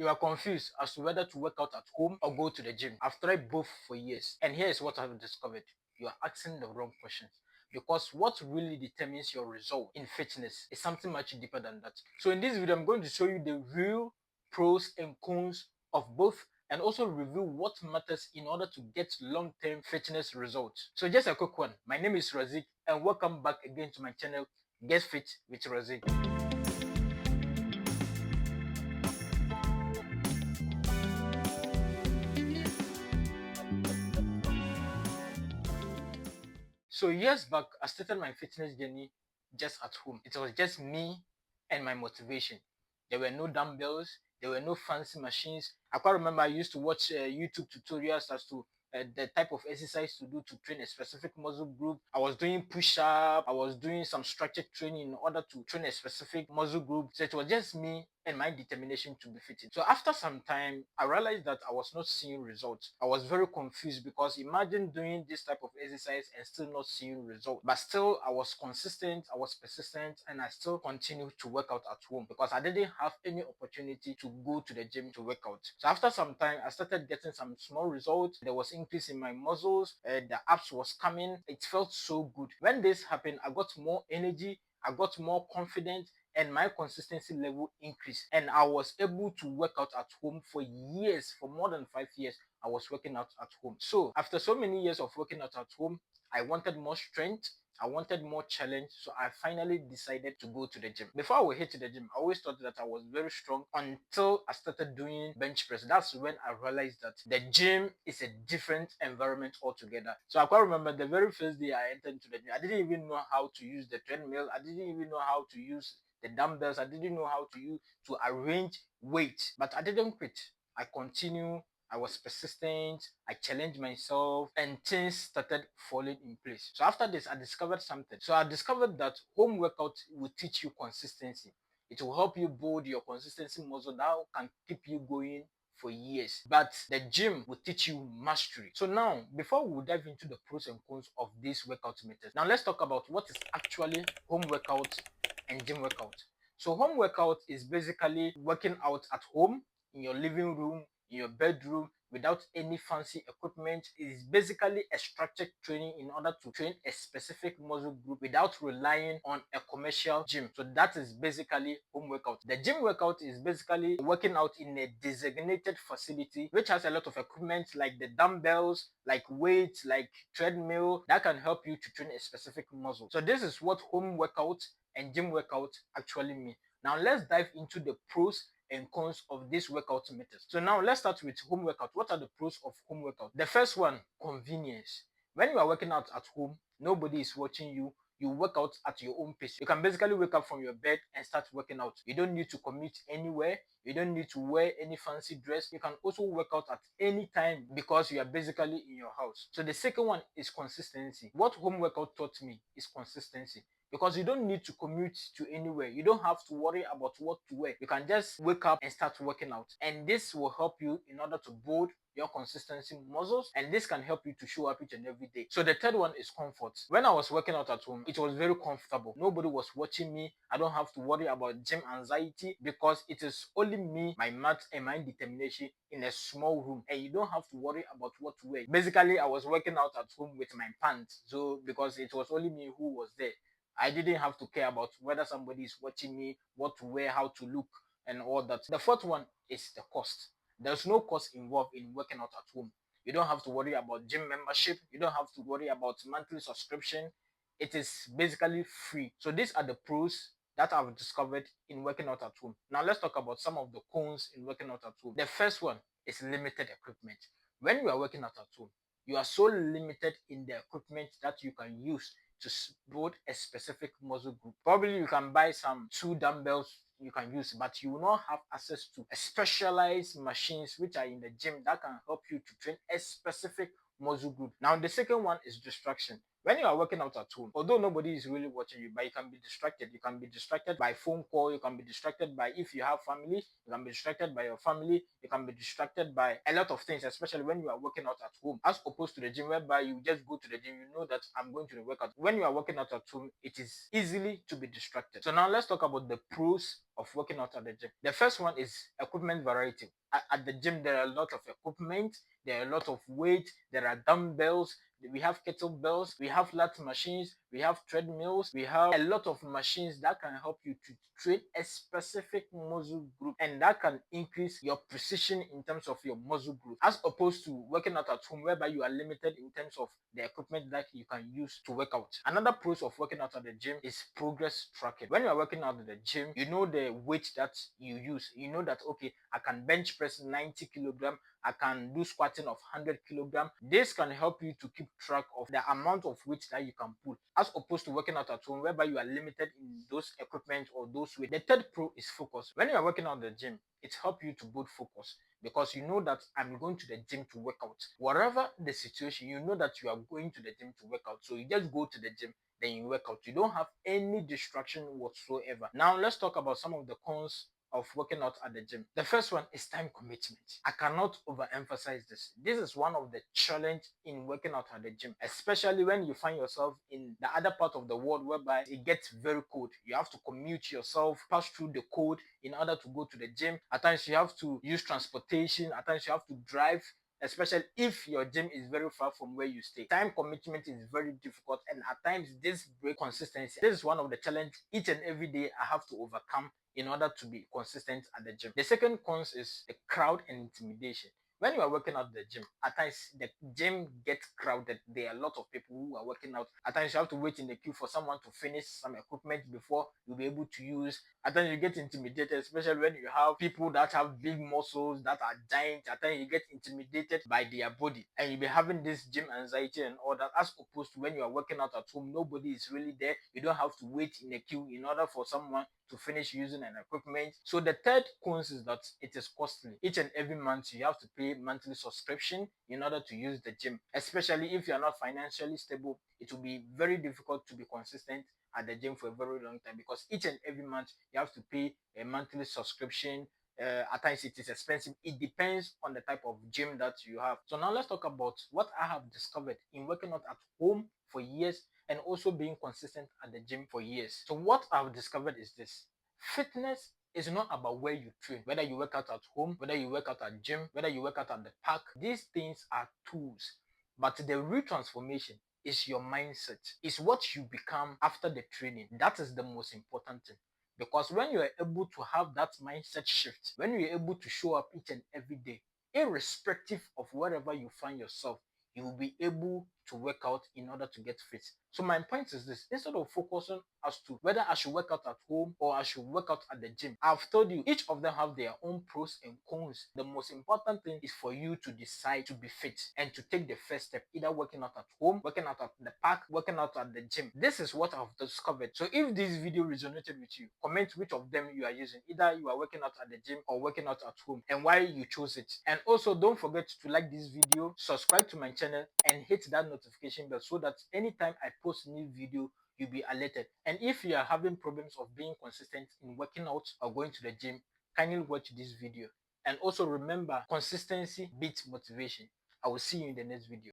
You are confused as to whether to work out at home or go to the gym. I've tried both for years, and here is what I've discovered. You are asking the wrong questions. Because what really determines your result in fitness is something much deeper than that. So in this video, I'm going to show you the real pros and cons of both and also review what matters in order to get long-term fitness results. So just a quick one. My name is Raziik and welcome back again to my channel, Get Fit with Raziik. So years back, I started my fitness journey just at home. It was just me and my motivation. There were no dumbbells, there were no fancy machines. I quite remember I used to watch YouTube tutorials as to the type of exercise to do to train a specific muscle group. I was doing push-up, I was doing some structured training in order to train a specific muscle group. So it was just me and my determination to be fit. So after some time, I realized that I was not seeing results. I was very confused because imagine doing this type of exercise and still not seeing results. But still, I was consistent, I was persistent, and I still continued to work out at home because I didn't have any opportunity to go to the gym to work out. So after some time, I started getting some small results. There was increase in my muscles, the abs was coming. It felt so good. When this happened, I got more energy, I got more confident, and my consistency level increased, and I was able to work out at home for years. For more than 5 years I was working out at home. So after so many years of working out at home, I wanted more strength, I wanted more challenge, so I finally decided to go to the gym. Before I would hit the gym, I always thought that I was very strong until I started doing bench press. That's when I realized that the gym is a different environment altogether. So I quite remember the very first day I entered into the gym, I didn't even know how to use the treadmill, I didn't even know how to use the dumbbells, I didn't know how to use to arrange weight, but I didn't quit. I continued, I was persistent, I challenged myself, and things started falling in place. So after this, I discovered something. So I discovered that home workout will teach you consistency. It will help you build your consistency muscle that can keep you going for years. But the gym will teach you mastery. So now, before we dive into the pros and cons of these workout methods, now let's talk about what is actually home workout and gym workout. So home workout is basically working out at home, in your living room, in your bedroom, without any fancy equipment. It is basically a structured training in order to train a specific muscle group without relying on a commercial gym. So that is basically home workout. The gym workout is basically working out in a designated facility which has a lot of equipment like the dumbbells, like weights, like treadmill that can help you to train a specific muscle. So this is what home workout and gym workout actually mean. Now let's dive into the pros and cons of this workout methods. So now let's start with home workout. What are the pros of home workout? The first one, convenience. When you are working out at home, nobody is watching you. You work out at your own pace. You can basically wake up from your bed and start working out. You don't need to commute anywhere. You don't need to wear any fancy dress. You can also work out at any time because you are basically in your house. So the second one is consistency. What home workout taught me is consistency because you don't need to commute to anywhere. You don't have to worry about what to wear. You can just wake up and start working out. And this will help you in order to build your consistency muscles, and this can help you to show up each and every day. So the third one is comfort. When I was working out at home, it was very comfortable. Nobody was watching me. I don't have to worry about gym anxiety because it is only me, my mat, and my determination in a small room, and you don't have to worry about what to wear. Basically, I was working out at home with my pants, so because it was only me who was there, I didn't have to care about whether somebody is watching me, what to wear, how to look, and all that. The fourth one is the cost. There's no cost involved in working out at home. You don't have to worry about gym membership. You don't have to worry about monthly subscription. It is basically free. So these are the pros that I've discovered in working out at home. Now let's talk about some of the cons in working out at home. The first one is limited equipment. When you are working out at home, you are so limited in the equipment that you can use to build a specific muscle group. Probably you can buy some 2 dumbbells you can use, but you will not have access to a specialized machines which are in the gym that can help you to train a specific muscle group. Now the second one is distraction. When you are working out at home, although nobody is really watching you, but you can be distracted. You can be distracted by phone call. You can be distracted by, if you have family, you can be distracted by your family. You can be distracted by a lot of things, especially when you are working out at home, as opposed to the gym, whereby you just go to the gym. You know that I'm going to the workout. When you are working out at home, it is easily to be distracted. So now let's talk about the pros of working out at the gym. The first one is equipment variety. At the gym, there are a lot of equipment. There are a lot of weight. There are dumbbells. We have kettlebells, we have lat machines, we have treadmills, we have a lot of machines that can help you to train a specific muscle group, and that can increase your precision in terms of your muscle group, as opposed to working out at home, whereby you are limited in terms of the equipment that you can use to work out. Another pros of working out at the gym is progress tracking. When you are working out at the gym, you know the weight that you use. You know that, okay, I can bench press 90 kilogram, I can do squatting of 100 kilogram. This can help you to keep track of the amount of weight that you can pull, as opposed to working out at home, whereby you are limited in those equipment or those weight. The third pro is focus. When you are working out at the gym, it helps you to build focus, because you know that I'm going to the gym to work out. Whatever the situation, you know that you are going to the gym to work out. So you just go to the gym, then you work out. You don't have any distraction whatsoever. Now let's talk about some of the cons of working out at the gym. The first one is time commitment. I cannot overemphasize this. This is one of the challenge in working out at the gym, especially when you find yourself in the other part of the world whereby it gets very cold. You have to commute yourself, pass through the cold in order to go to the gym. At times you have to use transportation. At times you have to drive, especially if your gym is very far from where you stay. Time commitment is very difficult, and at times this break consistency. This is one of the challenge each and every day I have to overcome in order to be consistent at the gym. The second cons is the crowd and intimidation. When you are working out the gym, at times the gym gets crowded. There are a lot of people who are working out. At times you have to wait in the queue for someone to finish some equipment before you'll be able to use. At times you get intimidated, especially when you have people that have big muscles that are giant. At times you get intimidated by their body, and you'll be having this gym anxiety and all that, as opposed to when you are working out at home, nobody is really there. You don't have to wait in a queue in order for someone to finish using an equipment. So the third cons is that it is costly. Each and every month you have to pay monthly subscription in order to use the gym. Especially if you are not financially stable, it will be very difficult to be consistent at the gym for a very long time, because each and every month you have to pay a monthly subscription. At times it is expensive. It depends on the type of gym that you have. So now let's talk about what I have discovered in working out at home for years and also being consistent at the gym for years. So what I've discovered is this: fitness is not about where you train, whether you work out at home, whether you work out at gym, whether you work out at the park. These things are tools, but the real transformation is your mindset, is what you become after the training. That is the most important thing. Because when you are able to have that mindset shift, when you're able to show up each and every day, irrespective of wherever you find yourself, you will be able to work out in order to get fit. So my point is this: instead of focusing as to whether I should work out at home or I should work out at the gym, I've told you each of them have their own pros and cons. The most important thing is for you to decide to be fit and to take the first step, either working out at home, working out at the park, working out at the gym. This is what I've discovered. So if this video resonated with you, comment which of them you are using. Either you are working out at the gym or working out at home, and why you chose it. And also don't forget to like this video, subscribe to my channel, and hit that notification bell so that anytime I post new video, you'll be alerted. And if you are having problems of being consistent in working out or going to the gym, kindly watch this video. And also remember, consistency beats motivation. I will see you in the next video.